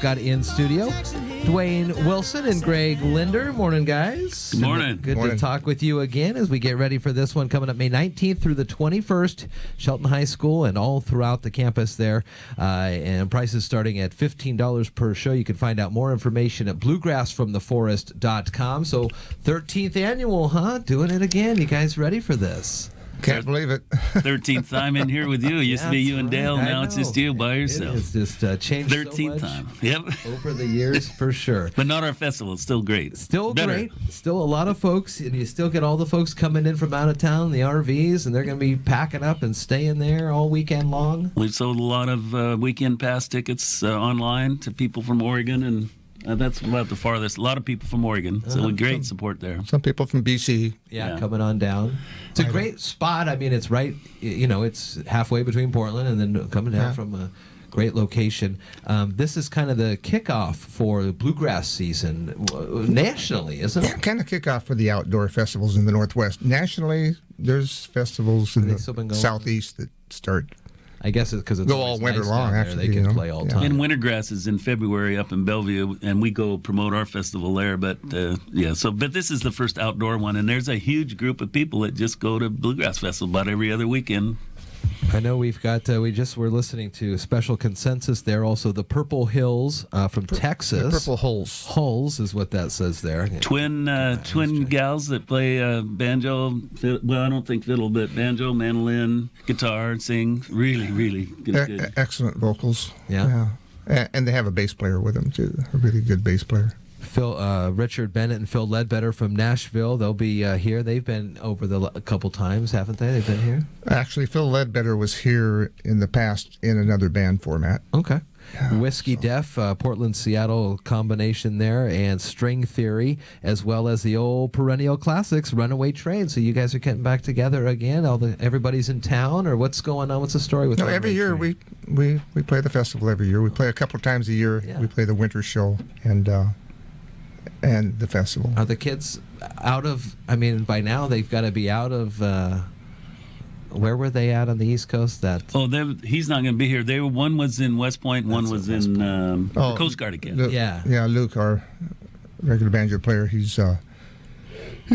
Got in studio, Duane Wilson and Greg Linder. Morning, guys. Good morning. Good Morning. to talk with you again as we get ready for this one coming up May 19th through the 21st. Shelton High School and all throughout the campus there. And prices starting at $15 per show. You can find out more information at bluegrassfromtheforest.com. So 13th annual, huh? Doing it again. You guys ready for this? Can't believe it. 13th time in here with you. It used to be you and Dale. Right. Now it's just you by yourself. It's just changed 13th so much time. Yep. over the years, for sure. But not our festival. It's still great. Still Better. great. Still a lot of folks, and you still get all the folks coming in from out of town, the RVs, and they're going to be packing up and staying there all weekend long. We've sold a lot of weekend pass tickets online to people from Oregon, and that's about the farthest. A lot of people from Oregon. So great support there. Some people from BC. Yeah, coming on down. It's a great spot. I mean, it's right, it's halfway between Portland and then coming down from a great location. This is kind of the kickoff for the bluegrass season nationally, isn't it? Yeah, kind of kickoff for the outdoor festivals in the Northwest. Nationally, there's festivals in the Southeast that start. I guess it's because it's go all winter nice long. down there. Actually, they can play all time. And Wintergrass is in February up in Bellevue, and we go promote our festival there. But but this is the first outdoor one, and there's a huge group of people that just go to Bluegrass Festival about every other weekend. I know we've got, we're listening to Special Consensus there. Also, the Purple Hills from Texas. The Purple Holes. Holes is what that says there. Twin gals that play banjo, well, I don't think fiddle, but banjo, mandolin, guitar, and sing. Really, really good. Excellent vocals. Yeah. And they have a bass player with them, too. A really good bass player. Richard Bennett and Phil Ledbetter from Nashville. They'll be here. They've been over a couple times, haven't they? They've been here? Actually, Phil Ledbetter was here in the past in another band format. Okay. Whiskey Deaf, Portland, Seattle combination there, and String Theory, as well as the old perennial classics, Runaway Train. So you guys are getting back together again? Everybody's in town, or what's going on? What's the story with No, Runaway every year Train? we play the festival every year. We play a couple of times a year. Yeah. We play the winter show and the festival. Are the kids out of, by now they've got to be out of, where were they at on the East Coast? He's not going to be here. One was in West Point, one was in the Coast Guard again. Yeah, Luke, our regular banjo player, he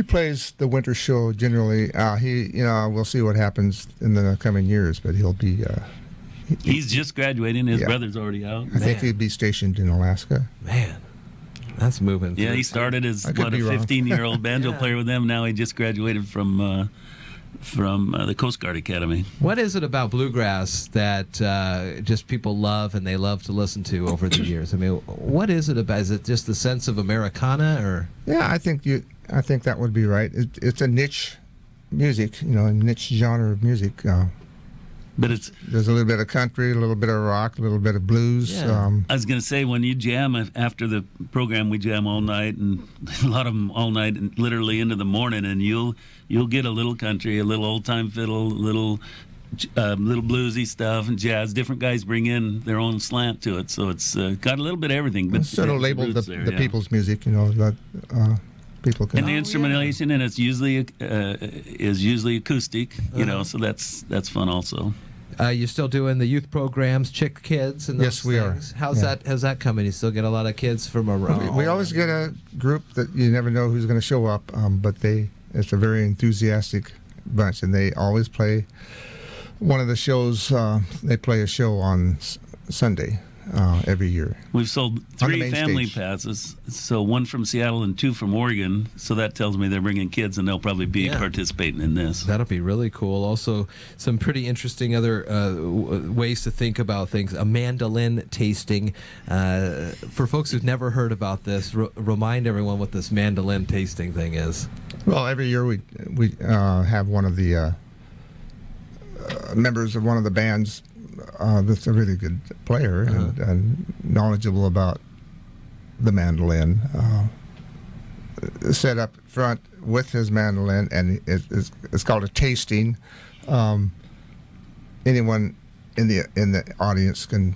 plays the winter show generally. We'll see what happens in the coming years, but he'll be. He's just graduating. His brother's already out. I think he'd be stationed in Alaska. Man, that's moving. Yeah, he started as a 15-year-old banjo player with them. Now he just graduated from the Coast Guard Academy. What is it about bluegrass that just people love and they love to listen to over the years? What is it about? Is it just the sense of Americana, or? Yeah, I think that would be right. It's a niche music, a niche genre of music. But there's a little bit of country, a little bit of rock, a little bit of blues. Yeah. I was going to say, when you jam after the program, we jam all night, and a lot of them all night, and literally into the morning, and you'll get a little country, a little old time fiddle, a little bluesy stuff, and jazz. Different guys bring in their own slant to it, so it's got a little bit of everything. But it's sort of labeled the people's music, that people can. And the instrumentation, and it's usually acoustic, so that's fun also. You're still doing the youth programs, Chick Kids, and those Yes, we things. are. How's that coming? You still get a lot of kids from around? We always get a group that you never know who's going to show up, but it's a very enthusiastic bunch, and they always play one of the shows. They play a show on Sunday every year. We've sold 3 family passes, so 1 from Seattle and 2 from Oregon, so that tells me they're bringing kids, and they'll probably be participating in this. That'll be really cool. Also, some pretty interesting other ways to think about things. A mandolin tasting. For folks who've never heard about this, remind everyone what this mandolin tasting thing is. Well, every year we have one of the members of one of the bands that's a really good player and knowledgeable about the mandolin, set up front with his mandolin, and it's called a tasting. Anyone in the audience can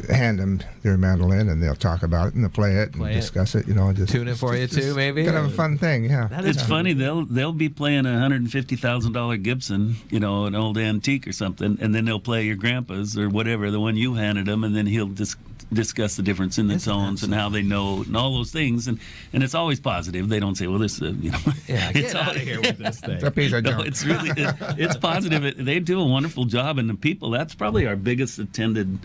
hand them their mandolin, and they'll talk about it and they'll play it and discuss it. Just tune it for you too, maybe. Kind of a fun thing, yeah. It's funny. They'll be playing a $150,000 Gibson, an old antique or something, and then they'll play your grandpa's or whatever, the one you handed them, and then he'll just discuss the difference in the tones and how they know and all those things, and it's always positive. They don't say, "Well, this, yeah, get out of here with this thing." No, it's really it's positive. They do a wonderful job, and the people. That's probably our biggest attended.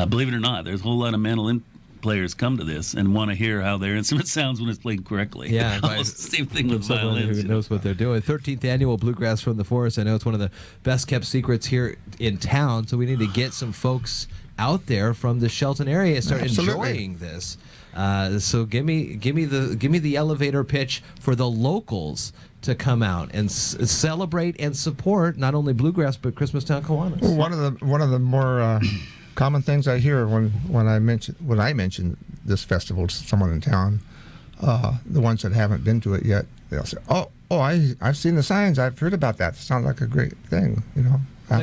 Believe it or not, there's a whole lot of mandolin players come to this and want to hear how their instrument sounds when it's played correctly. Yeah, almost the same thing with someone violins. who knows what they're doing. 13th annual Bluegrass from the Forest. I know it's one of the best kept secrets here in town, so we need to get some folks out there from the Shelton area and start enjoying this. So give me the elevator pitch for the locals to come out and celebrate and support not only bluegrass but Christmastown Kiwanis. Well, one of the more common things I hear when I mention this festival to someone in town, the ones that haven't been to it yet, they'll say, "Oh, I've seen the signs. I've heard about that. It sounds like a great thing,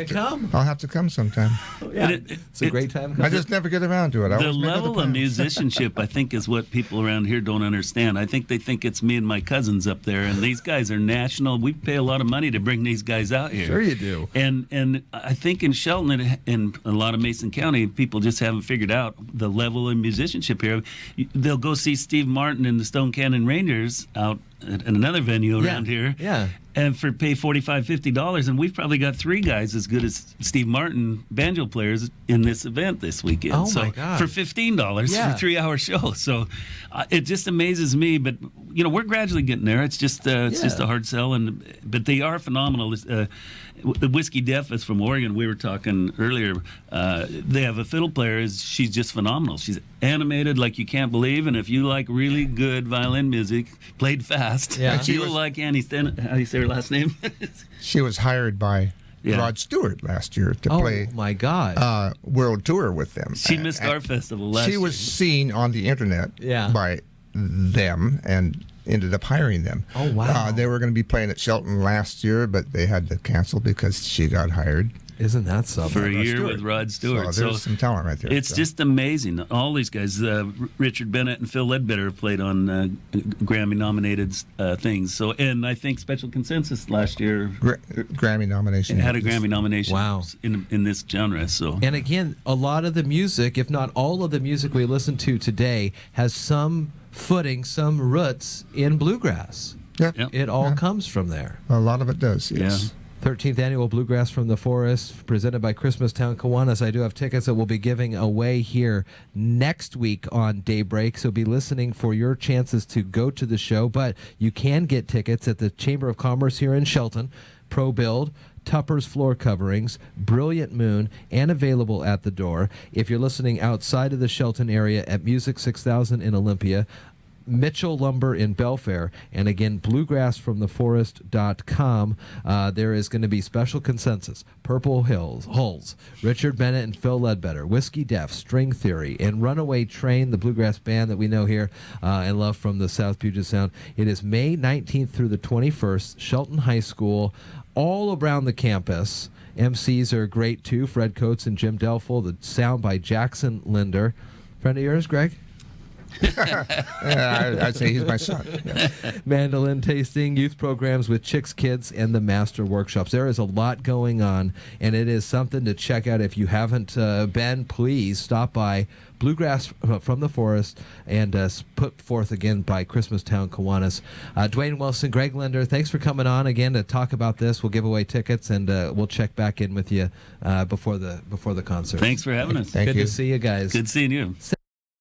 Come. I'll have to come sometime. Yeah, it's a great time. I just never get around to it. The level of musicianship, I think, is what people around here don't understand. I think they think it's me and my cousins up there, and these guys are national. We pay a lot of money to bring these guys out here. Sure you do. And I think in Shelton and a lot of Mason County, people just haven't figured out the level of musicianship here. They'll go see Steve Martin and the Stone Canyon Rangers out at another venue around here. Yeah. And pay $45-50, and we've probably got 3 guys as good as Steve Martin banjo players in this event this weekend. Oh my God! For $15 for a 3-hour show. So it just amazes me. But we're gradually getting there. It's just just a hard sell, but they are phenomenal. The Whiskey Deaf is from Oregon. We were talking earlier. They have a fiddle player. She's just phenomenal. She's animated like you can't believe. And if you like really good violin music played fast, you'll like Annie Sten. How do you say her last name? She was hired by Rod Stewart last year to play. Oh my God! World tour with them. She missed our festival last year. She was seen on the internet by them and ended up hiring them. Oh, wow. They were going to be playing at Shelton last year, but they had to cancel because she got hired. Isn't that something? For a year with Rod Stewart. So there's some talent right there. It's just amazing. All these guys, Richard Bennett and Phil Ledbetter, have played on Grammy-nominated things. So, and I think Special Consensus last year Grammy nomination. Had a Grammy nomination. Wow. In this genre. So. And again, a lot of the music, if not all of the music we listen to today, has some footing, some roots in bluegrass. Yeah. It all comes from there. A lot of it does, yes. Yeah. 13th annual Bluegrass from the Forest, presented by Christmastown Kiwanis. I do have tickets that we'll be giving away here next week on Daybreak, so be listening for your chances to go to the show. But you can get tickets at the Chamber of Commerce here in Shelton, Pro Build, Tupper's Floor Coverings, Brilliant Moon, and available at the door. If you're listening outside of the Shelton area, at Music 6000 in Olympia, Mitchell Lumber in Belfair, and again, bluegrassfromtheforest.com. There is going to be Special Consensus, Purple Hulls, Richard Bennett and Phil Ledbetter, Whiskey Deaf, String Theory, and Runaway Train, the bluegrass band that we know here and love from the South Puget Sound. It is May 19th through the 21st, Shelton High School, all around the campus. MCs are great too, Fred Coates and Jim Delful. The sound by Jackson Linder. Friend of yours, Greg? I'd say he's my son. Yeah. Mandolin tasting, youth programs with Chicks Kids, and the master workshops. There is a lot going on, and it is something to check out. If you haven't been, please stop by Bluegrass from the Forest and put forth again by Christmastown Kiwanis. Duane Wilson, Greg Linder, thanks for coming on again to talk about this. We'll give away tickets, and we'll check back in with you before the concert. Thanks for having us. Thank you. Good to see you guys. Good seeing you.